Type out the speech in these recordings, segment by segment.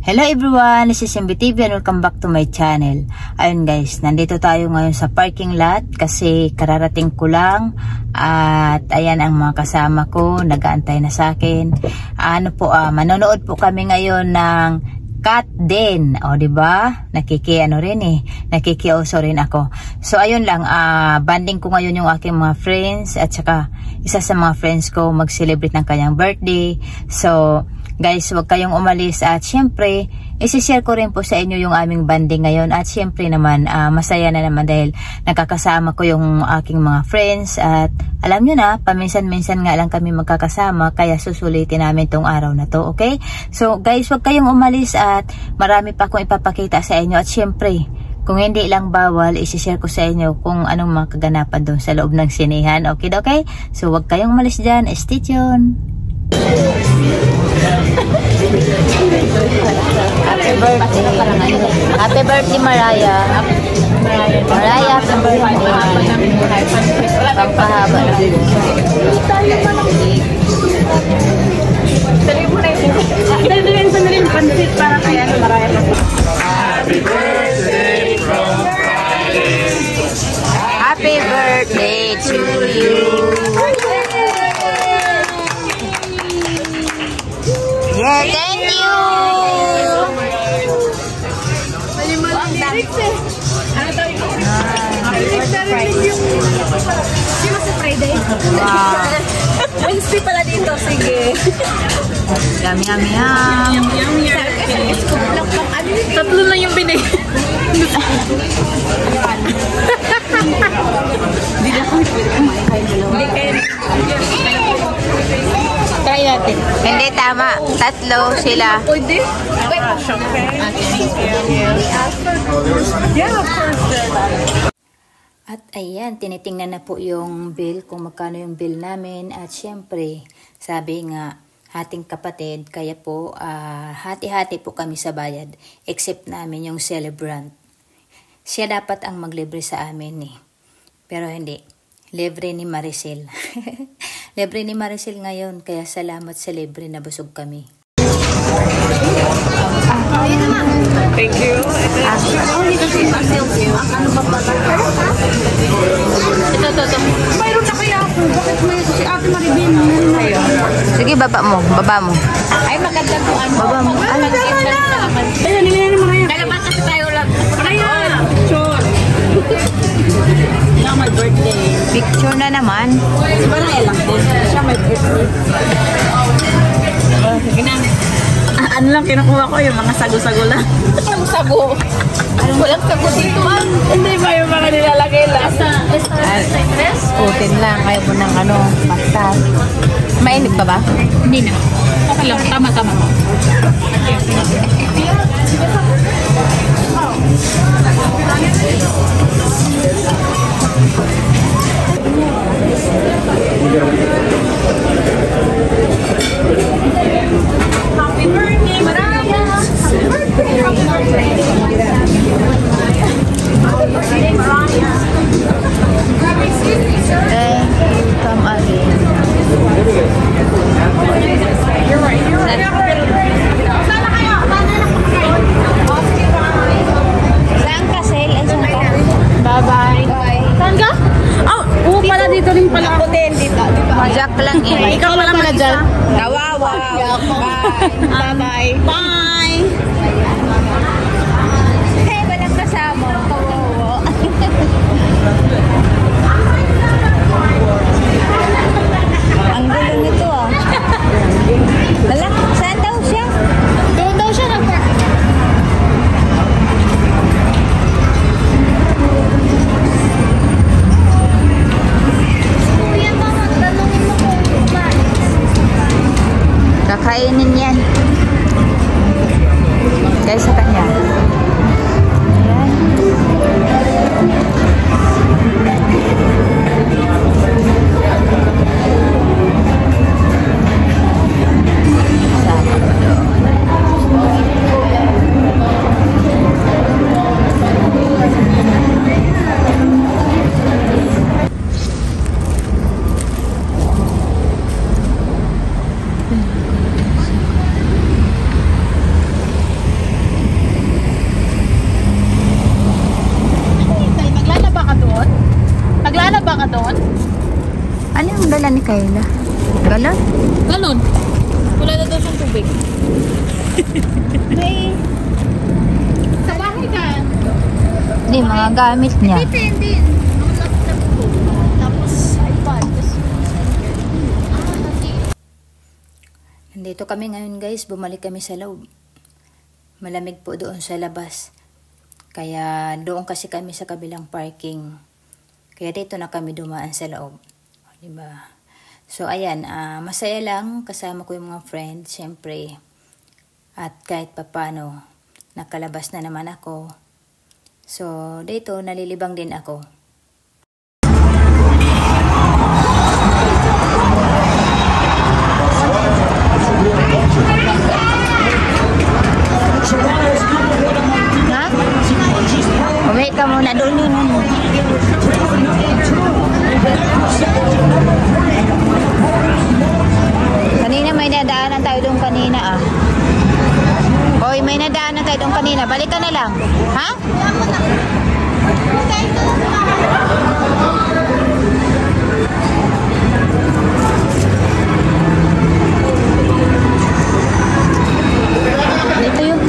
Hello everyone, this is MB TV and welcome back to my channel. Ayun guys, nandito tayo ngayon sa parking lot kasi kararating ko lang at ayan ang mga kasama ko, nag-aantay na sa akin. Manonood po kami ngayon ng cat din. O diba? Nakikioso rin ako. So ayun lang, banding ko ngayon yung aking mga friends at saka isa sa mga friends ko mag-celebrate ng kanyang birthday. So guys, huwag kayong umalis at syempre, isi-share ko rin po sa inyo yung aming banding ngayon at syempre naman, masaya na naman dahil nakakasama ko yung aking mga friends at alam nyo na, paminsan-minsan nga lang kami magkakasama kaya susulitin namin tong araw na to, okay? So guys, huwag kayong umalis at marami pa akong ipapakita sa inyo at syempre, kung hindi lang bawal, isi-share ko sa inyo kung anong mga kaganapan doon sa loob ng sinehan, okay? So huwag kayong umalis dyan, stay tuned! Happy birthday. Happy birthday, Mariah. Mariah, happy birthday. Pampahaba na. Dali mo na yun. Dali pansit para kaya na Mariah. Happy birthday from Friday. Happy birthday to you. Yeah, thank you. Sino si Friday? Wow. Wednesday pala dito, sige. Yum, yum, yum. Tatlo lang yung binigay. Hindi na kami pwede kumain kayo dalawa. Try natin. Hindi tama. Tatlo sila. Pwede? Yeah, of course. At ayan, tinitingnan na po yung bill, kung magkano yung bill namin. At syempre, sabi nga, hating kapatid, kaya po, hati-hati po kami sa bayad. Except namin yung celebrant. Siya dapat ang maglibre sa amin eh. Pero hindi. Libre ni Maricel. Libre ni Maricel ngayon, kaya salamat sa libre na busog kami. Thank you. Ano ba pala? Ito. Mayroon na kaya ako. Bakit may si Ate Maribel? Sige, baba mo. Ay, maganda po. Baba mo. Ayun, nilina ni Mariah. Kailan kasi tayo lang. Mariah! Picture. Now my birthday. Picture na naman. Si Mariah lang din. Siya may birthday. Sige na. Ano lang kinukuha ko, yung mga sago-sago lang. Ang sago? Walang sago dito. Hindi ba yung mga nilalagay lang? Putin lang. Kaya mo ng pastas. Mainit pa ba? Hindi na. Okay lang. Tama-tama. Happy birthday, Mariah! Happy birthday! Happy birthday! Happy birthday, Mariah! Thank you. Come again. You're right. Sana kayo? Saan ka, Sel? Ay, saan ka? Bye-bye. Saan ka? Oo pala, dito rin pala. Ako din, dito. Jack lang eh. Ikaw pala dyan. Kawawa. Bye-bye. Bye! Hey, walang kasama. Kawawa. Ang gulo nito ah. Wala, saan daw siya? Doon daw siya nag-park. Kuya, mama, tanungin mo kung kumain. Kakainin yan. Guys, sa kanya. Kayla? Galon? Galon. Wala na daw siyang tubig. May... Sa bahay ka. Hindi, mga gamit niya. Hindi. Ang laptop ko. Tapos iPad. Nandito kami ngayon guys. Bumalik kami sa loob. Malamig po doon sa labas. Kaya doon kasi kami sa kabilang parking. Kaya dito na kami dumaan sa loob. Diba? So ayan, masaya lang kasama ko yung mga friends, syempre. At kahit papano, nakalabas na naman ako. So dito, nalilibang din ako. Ha? Wait ka muna doon yun. Kanina may nadaanan tayo doon kanina Hoy, may nadaanan tayo doon kanina. Balik ka na lang. Ha? Dito yun.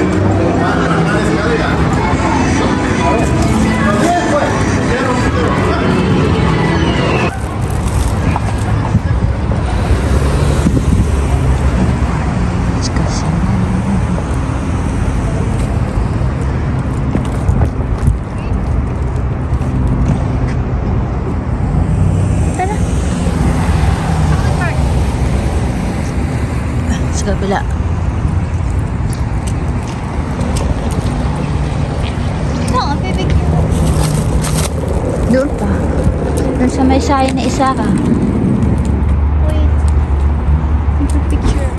Sa kabila. Doon pa. Doon sa may sayo na isa ka. Wait. It's a picture.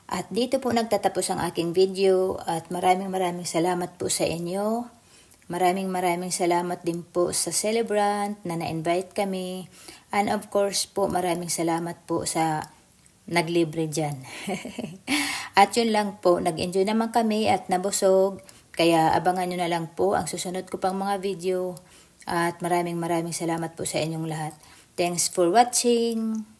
At dito po nagtatapos ang aking video at maraming salamat po sa inyo. Maraming salamat din po sa celebrant na na-invite kami. And of course po maraming salamat po sa naglibre dyan. At yun lang po, nag-enjoy naman kami at nabusog. Kaya abangan nyo na lang po ang susunod ko pang mga video. At maraming salamat po sa inyong lahat. Thanks for watching!